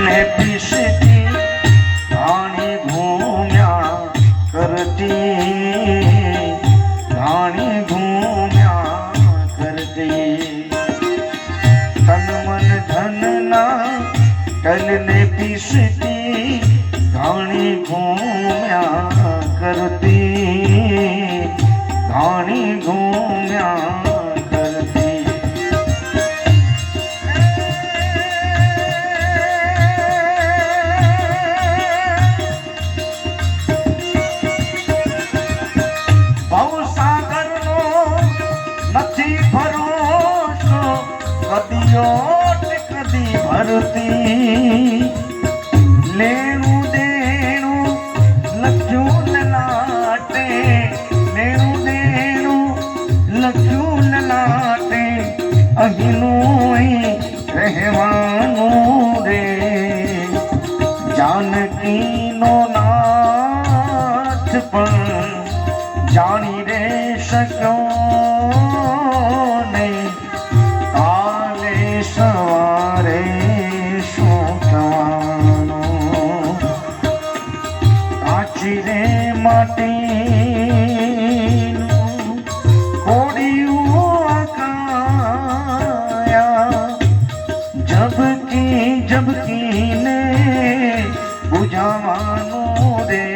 पीसती धाणी घूम्या करती, धाणी घूम्या करती। तन मन धन ना टलने पीसती धाणी घूम्या करती, धाणी घूम्या करती। भवसागर नो नथी भरोसो कदियो कदी भरती। लेणु देणु लख्यू ललाटे, लेणु देणु लख्यू ललाटे, अहिनु रहवानु रे। जानकी नो नाथ पण जानी रे सक्यो ने, काले सवारे सोतवानो। काची रे माटीनु कोडियू आकाया, जबकि ने बुझावानो रे।